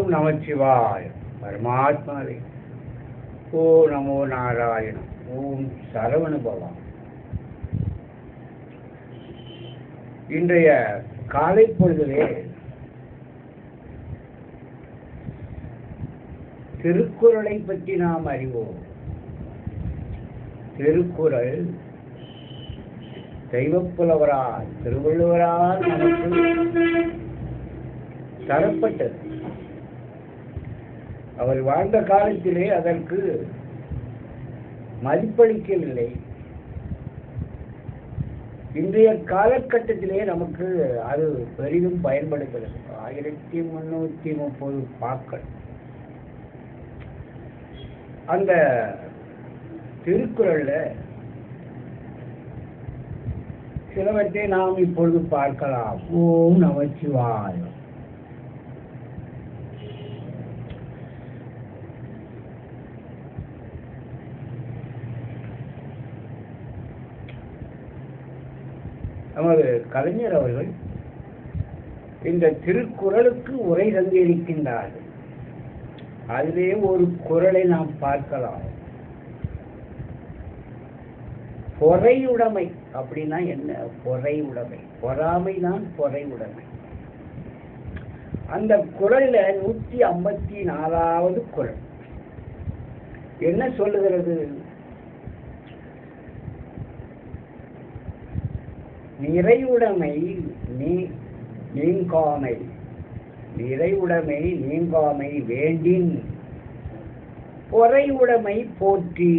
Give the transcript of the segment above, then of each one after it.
ஓம் நமச்சிவாய பரமாத்மாவே. ஓ நமோ நாராயணம். ஓம் சரவணபவா. இன்றைய காலை பொழுதிலே திருக்குறளை பற்றி நாம் அறிவோம். திருக்குறள் தெய்வப்புலவரால் திருவள்ளுவரால் நமக்கு தரப்பட்டது. அவர் வாழ்ந்த காலத்திலே அதற்கு மதிப்பளிக்கவில்லை. இன்றைய காலகட்டத்திலே நமக்கு அது பெரிதும் பயன்படுகிறது. 1330 பாக்கள் அந்த திருக்குறள்ல சிலவற்றை நாம் இப்பொழுது பார்க்கலாம். ஓம் நமச்சிவாய. நமது கலைஞர் அவர்கள் இந்த திருக்குறளுக்கு உரை தந்திருக்கின்றார்கள். அதிலே ஒரு குறளை நாம் பார்க்கலாம். பொறையுடைமை அப்படின்னா என்ன? பொறையுடைமை, பொறாமை தான் பொறையுடைமை. அந்த குறள்ல 154வது குறள் என்ன சொல்லுகிறது? நிறைவுடைமை நீங்காமை, நிறைவுடைமை நீங்காமை வேண்டின் பொறையுடைமை போற்றி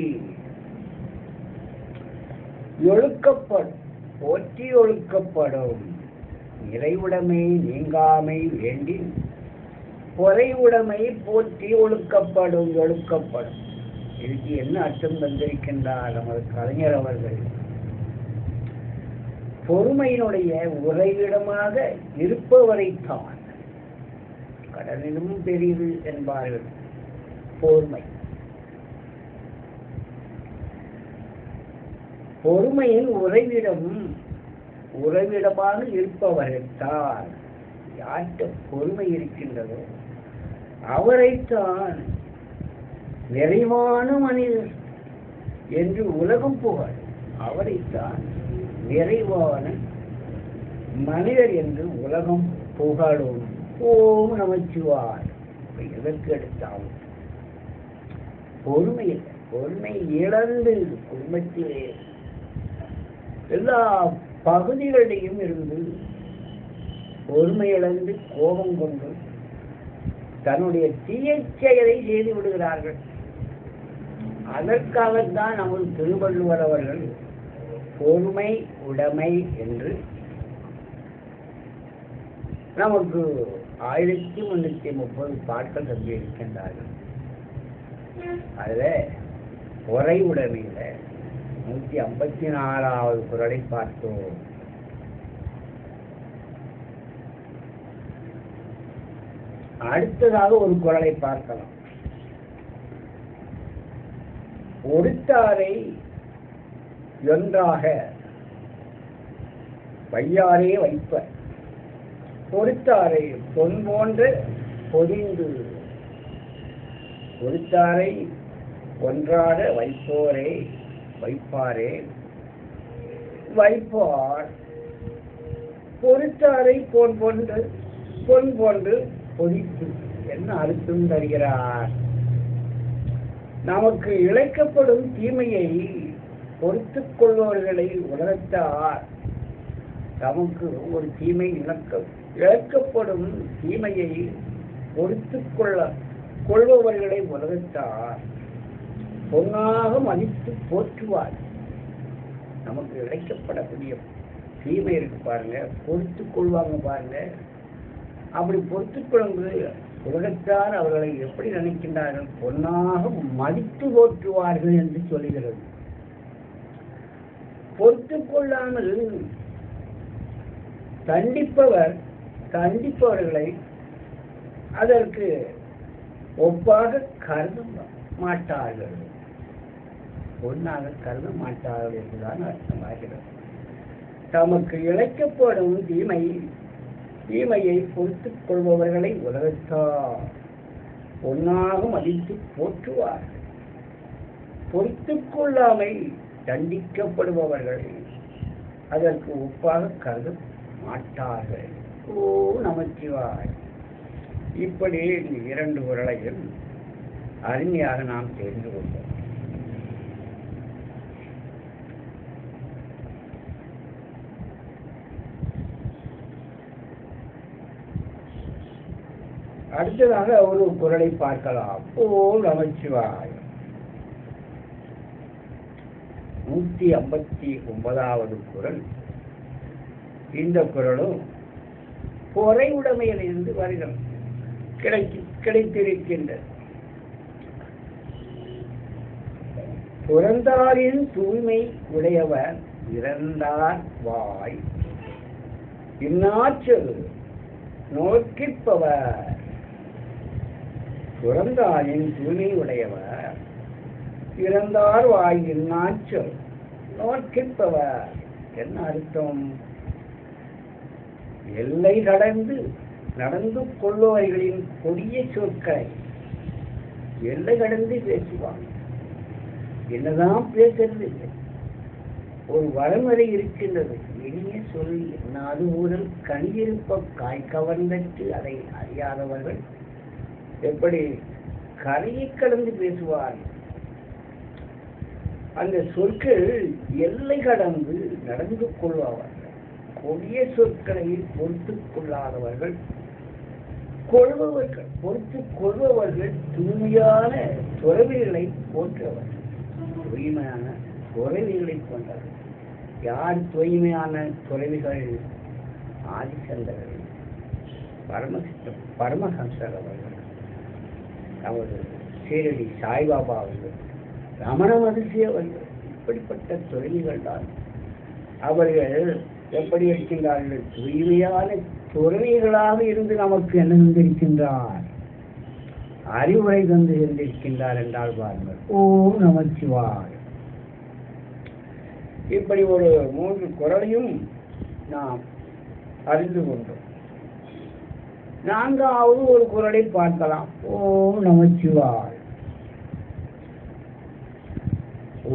ஒழுக்கப்படும். போற்றி ஒழுக்கப்படும். நிறைவுடைமை நீங்காமை வேண்டின் பொறையுடைமை போற்றி ஒழுக்கப்படும். ஒழுக்கப்படும். இதுக்கு என்ன அர்த்தம் தந்திருக்கின்றார் நமது கலைஞர் அவர்கள்? பொறுமையினுடைய உறைவிடமாக இருப்பவரைத்தான் கடலிலும் பெரியது என்பார்கள் பொறுமை. பொறுமையின் உறைவிடமாக இருப்பவரைத்தான், யார்கிட்ட பொறுமை இருக்கின்றதோ அவரைத்தான் நிறைவான மனிதர் என்று உலகம் புகழ். அவரைத்தான் நிறைவான மனிதர் என்று உலகம் புகழும். ஓம் நமச்சிவாய். எதற்கு எடுத்தாலும் பொறுமை இல்லை. பொறுமை இழந்து குடும்பத்திலே எல்லா பகுதிகளிடையும் இருந்து பொறுமை இழந்து கோபம் கொண்டு தன்னுடைய தீய செயலை செய்து விடுகிறார்கள். அதற்காகத்தான் நமது திருவள்ளுவர் அவர்கள் பொறுமை உடைமை என்று நமக்கு 1330 பாட்கள் தந்திருக்கின்றார்கள். அதுல பொறை உடைமையில 154வது குறளை பார்த்தோம். அடுத்ததாக ஒரு குறளை பார்க்கலாம். ஒடுத்தாரை ஒன்றாக வையாரே வைப்ப, பொறுத்தாரை பொன் போன்று பொதிந்து. பொறுத்தாரை ஒன்றாக வைப்போரே வைப்பாரே வைப்பார். பொறுத்தாரை பொன் போன்று பொதித்து. என்ன அர்த்தம் தருகிறார்? நமக்கு இழைக்கப்படும் தீமையை பொறுத்துக் கொள்பவர்களை உலகத்தார், தமக்கு ஒரு தீமை இழக்கப்படும் தீமையை பொறுத்துக் கொள்பவர்களை உலகத்தார் பொன்னாக மதித்து போற்றுவார். நமக்கு இழைக்கப்படக்கூடிய தீமை இருக்கு பாருங்க, பொறுத்துக் கொள்வாங்க பாருங்க. அப்படி பொறுத்துக் கொள்ளும்போது உலகத்தார் அவர்களை எப்படி நினைக்கின்றார்கள்? பொன்னாக மதித்து போற்றுவார்கள் என்று சொல்லுகிறது. பொறுத்துக் கொள்ளாமல் தண்டிப்பவர்களை அதற்கு ஒப்பாக கருத மாட்டார்கள், பொன்னாக கருத மாட்டார்கள் என்றுதான் அர்த்தமாகிறது. தமக்கு இழைக்கப்படும் தீமையை பொறுத்துக் கொள்பவர்களை உலகத்தார் பொன்னாக மதித்து போற்றுவார்கள். பொறுத்துக் கொள்ளாமை தண்டிக்கப்படுபவர்களை அதற்கு ஒப்பாக கருத மாட்டார்கள். ஓ நமச்சிவாய். இப்படி இந்த 2 குறளையும் அருமையாக நாம் தெரிந்து கொண்டோம். அடுத்ததாக ஒரு குறளை பார்க்கலாம். ஓ நமச்சிவாய். 159வது குறள். இந்த குறளும் பொறை உடைமையிலிருந்து வருகிறது, கிடைத்திருக்கின்றது. புறந்தாரின் தூய்மை உடையவர் இறந்தார் வாய் இன்னாச்சொல் நோக்கிப்பவர். புறந்தாரின் தூய்மை உடையவர் இறந்தார் வாய் இன்னாச்சொல் நோக்கிப்பவர். என்ன அர்த்தம்? எல்லை கடந்து நடந்து கொள்பவர்களின் கொடிய சொற்களை எல்லை கடந்து பேசுவாங்க. என்னதான் பேசுறது இல்லை, ஒரு வரைமுறை இருக்கின்றது. இனிய சொல் என்னாது ஊரல் கனியிருப்ப காய் கவர்ந்தற்று அதை அறியாதவர்கள் எப்படி கரையை கடந்து பேசுவார்கள். அந்த சொற்கள் எல்லை கடந்து நடந்து கொள்பவர்கள், கொடிய சொற்களை பொறுத்துக் கொள்ளாதவர்கள், பொறுத்துக் கொள்பவர்கள் தூய்மையான துறவிகளை போன்றவர்கள். தூய்மையான துறவிகளை கொண்டவர் யார்? தூய்மையான துறவிகள் ஆதிசங்கரர்கள், பரமஹம்சர் அவர்கள், நமது சீரடி சாய்பாபா அவர்கள், ரமண மகரிஷி அவர்கள். இப்படிப்பட்ட துறவிகள் தான் அவர்கள் எப்படி இருக்கின்றார்கள்? தூய்மையான துறவிகளாக இருந்து நமக்கு என்ன தந்திருக்கின்றார்? அறிவுரை தந்து இருந்திருக்கின்றார் என்றால் பாருங்கள். ஓ நமச்சிவாய். இப்படி ஒரு 3 குறளையும் நாம் அறிந்து கொண்டோம். 4வது ஒரு குறளை பார்க்கலாம். ஓ நமச்சிவாய்.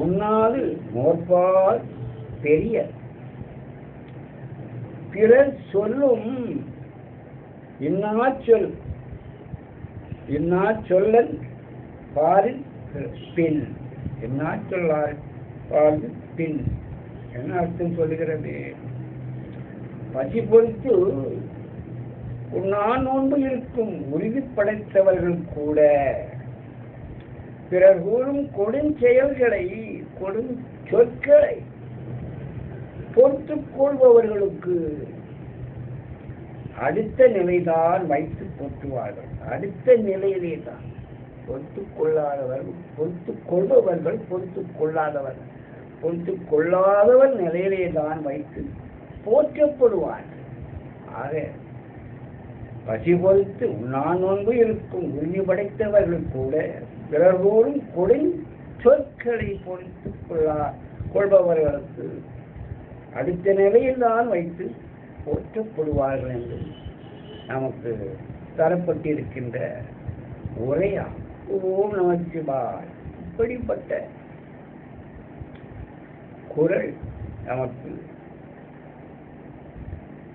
உண்ணாது மோற்பால் பெரிய பிறர் சொல்லும் இன்னாச்சொல் இன்னாச்சொல்லல் பாரு பின். இன்னாச்சொல்லார் பாரு பின் என்ன அர்த்தம் சொல்லுகிறது? பசி பொறுத்து உண்ணா நோன்பு இருக்கும் உறுதி படைத்தவர்கள் கூட பிறர் கூறும் கொடுஞ்செயல்களை கொடும் சொற்களை பொறுத்துக் கொள்பவர்களுக்கு அடுத்த நிலைதான் வைத்து போற்றுவார்கள். அடுத்த நிலையிலே தான் பொறுத்துக் கொள்ளாதவர்கள், பொறுத்துக் கொள்பவர்கள், பொறுத்துக் கொள்ளாதவர்கள், பொறுத்துக் கொள்ளாதவர் நிலையிலே தான் வைத்து போற்றப்படுவார்கள். ஆக பசி பொறுத்து உண்ணா நோன்பு இருக்கும் உறுதி படைத்தவர்கள் கூட பிறர் கூறும் கொடும் சொற்களை பொறுத்துக் கொள்பவர்களுக்கு அடுத்த நிலையில் தான் வைத்து போற்றப்படுவார்கள் என்று நமக்கு தரப்பட்டிருக்கின்ற உரையா. ஓம் நமச்சிவாய். இப்படிப்பட்ட குறள் நமக்கு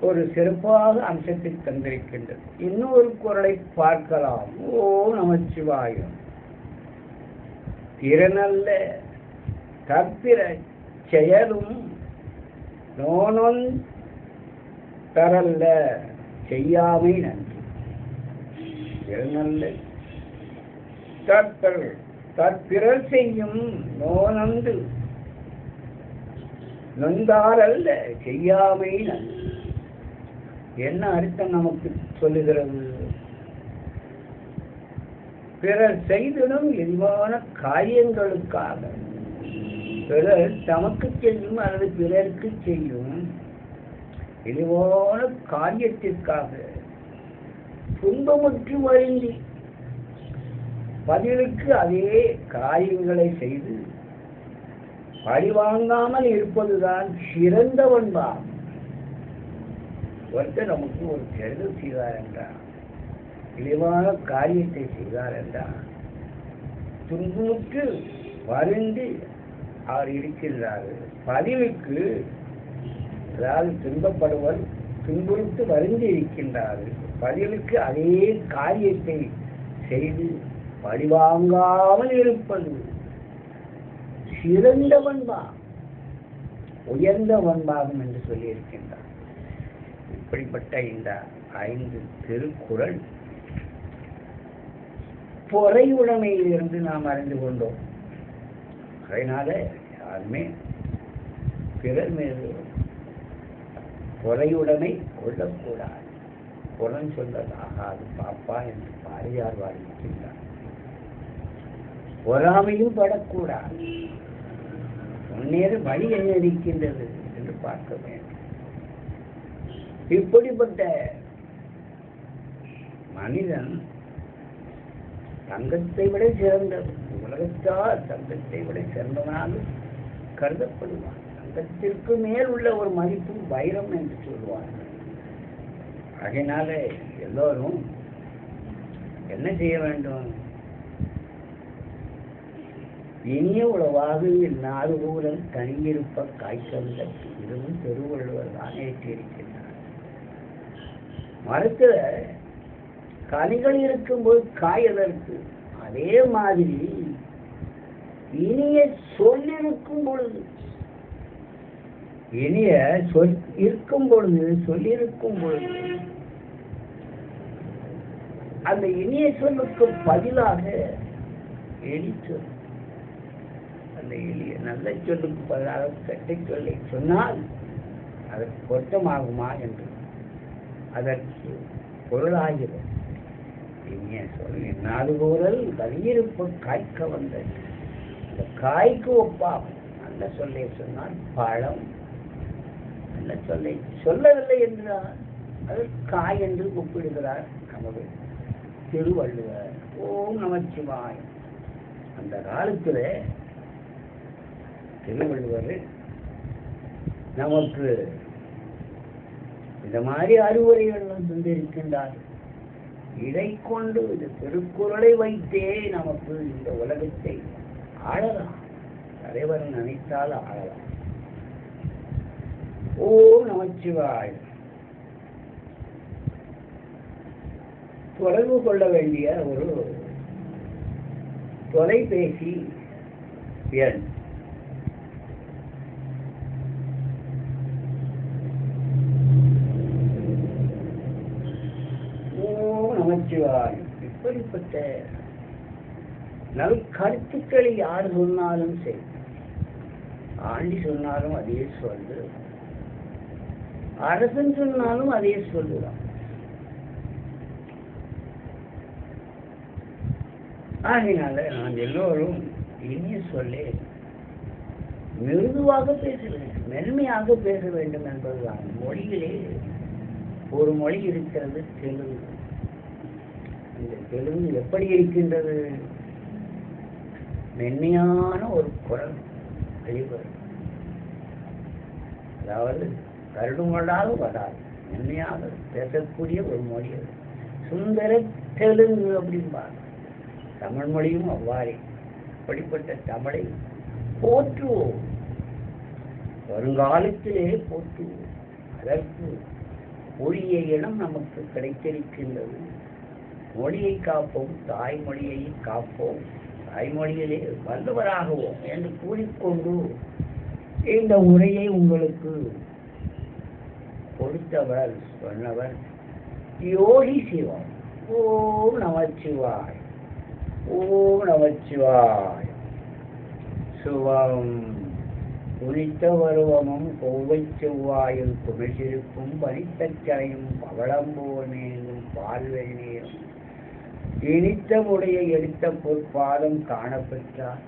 ஒரு சிறப்பாக அம்சத்தை தந்திருக்கின்றது. இன்னொரு குறளை பார்க்கலாம். ஓம் நமச்சிவாயம். திறனல்ல தப்பிர செயலும் நோனொன் தரல்ல செய்யாமை நன்றி. திறனல்ல தற்பிறர் செய்யும் நோனந்து நொந்தாரல்ல செய்யாமை நன்றி. என்ன அர்த்தம் நமக்கு சொல்லுகிறது? பிறர் செய்திடும் இழிவான காரியங்களுக்காக, பிறர் தமக்கு செய்யும் அல்லது பிறருக்கு செய்யும் இழிவான காரியத்திற்காக துன்பமுற்று வருந்தி பதிலுக்கு அதே காரியங்களை செய்து பழிவாங்காமல் இருப்பதுதான் சிறந்தவன்பாம். ஒருத்தர் நமக்கு ஒரு கெடுதல் செய்தார் என்றார், இழிவான காரியத்தை செய்தார் என்றால் துன்புக்கு வருந்தி அவர் இருக்கின்றார். பதிலுக்கு, அதாவது துன்பப்படுவர் துன்புறுத்து வருந்தி இருக்கின்றார். பதிலுக்கு அதே காரியத்தை செய்து பழிவாங்காமல் இருப்பது சிறந்த பண்பாகும், உயர்ந்த பண்பாகும் என்று சொல்லியிருக்கின்றார். இப்படிப்பட்ட இந்த 5 திருக்குறள் பொறையுடைமையிலிருந்து நாம் அறிந்து கொண்டோம். அதனால யாருமே பிறர் மீது பொறையுடைமை கொள்ளக்கூடாது, புறம் சொல்லலாகாது பாப்பா என்று பாரதியார் வாழ்கின்றார். பொறாமையும் படக்கூடாது. முன்னேற வழி என்ன இருக்கின்றது என்று பார்க்க வேண்டும். இப்படிப்பட்ட மனிதன் தங்கத்தை விட சிறந்தது, உலகத்தால் தங்கத்தை விட சிறந்தவனாக கருதப்படுவான். தங்கத்திற்கு மேல் உள்ள ஒரு மதிப்பு வைரம் என்று சொல்லுவார். அதனால எல்லோரும் என்ன செய்ய வேண்டும்? இனிய உளவாக நாடு ஊழல் தனியிருப்ப காய்ச்சல் இதுவும் திருவள்ளுவர் தான் ஏற்றியிருக்கின்றார். மரத்துல கனிகள் இருக்கும்போது காய் எதற்கு? அதே மாதிரி இனிய சொல் இருக்கும் பொழுது, இனிய சொல் இருக்கும் பொழுது, சொல்லிருக்கும் பொழுது அந்த இனிய சொல்லுக்கு பதிலாக எளிச்சொல், அந்த எளிய நல்ல சொல்லுக்கு பதிலாக கெட்ட சொல்லை சொன்னால் அதற்கு பொருத்தமாகுமா என்று அதற்கு பொருளாகிறது. இனிய சொல் என்னாது கூறல் கலியிருப்பு காய்க்க வந்த இந்த காய்க்கு ஒப்பாகும். நல்ல சொல்லை சொன்னால் பழம், நல்ல சொல்லை சொல்லவில்லை என்றால் அது காய் என்று ஒப்பிடுகிறார் நமது திருவள்ளுவர். ஓம் நமச்சிவாய். அந்த காலத்துல திருவள்ளுவர் நமக்கு இந்த மாதிரி அறிவுரைகள் தந்திருக்கின்றார். இதை கொண்டு இந்த திருக்குறளை வைத்தே நமக்கு இந்த உலகத்தை ஆளலாம். தலைவர் நினைத்தால் ஆளலாம். ஓம் நமச்சிவாய். தொடர்பு கொள்ள வேண்டிய ஒரு தொலைபேசி எண் நமச்சிவாய். இப்படிப்பட்ட நல் கருத்துக்களை யார் சொன்னாலும் சரி, ஆண்டி சொன்னாலும் அதே சொல்லு, அரசன் சொன்னாலும் அதே சொல்லுதான். ஆகையினால நான் எல்லோரும் இனிய சொல்லே மிருதுவாக பேச வேண்டும், மென்மையாக பேச வேண்டும் என்பதுதான். மொழியிலே ஒரு மொழி இருக்கிறது தெலுங்கு. இந்த தெலுங்கு எப்படி இருக்கின்றது? மென்மையான ஒரு குரல் வெளிவரும். அதாவது கருடுமொழாக வராது, மென்மையாக பேசக்கூடிய ஒரு மொழி. சுந்தர தெலுங்கு அப்படிம்பாங்க. தமிழ் மொழியும் அவ்வாறே. அப்படிப்பட்ட தமிழை போற்றுவோம், வருங்காலத்திலே போற்றுவோம். அதற்கு உரிய இடம் நமக்கு கிடைத்திருக்கின்றது. மொழியை காப்போம், தாய்மொழியை காப்போம், தாய்மொழியிலே வல்லவராகுவோம் என்று கூறிக்கொண்டு இந்த உரையை உங்களுக்கு கொடுத்தவர் சொன்னவர் யோகி சிவம். ஓம் நமச்சிவாய். ஓம் நமச்சிவாய். சுவம் துணித்த வருவமும் கோவை செவ்வாயும் குமிழ்ச்சிருக்கும் பனித்தச்சரையும் பவளம்போல் மேலும் பால்வெளியும் இனித்த உடைய எடுத்த பொற்பாதம் காணப்பெற்றார்.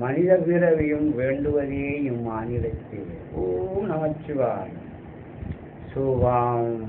மனித பிறவியும் வேண்டுவதே இம்மாநிலத்தில். ஓம் நமச்சிவாய். சுவாம்.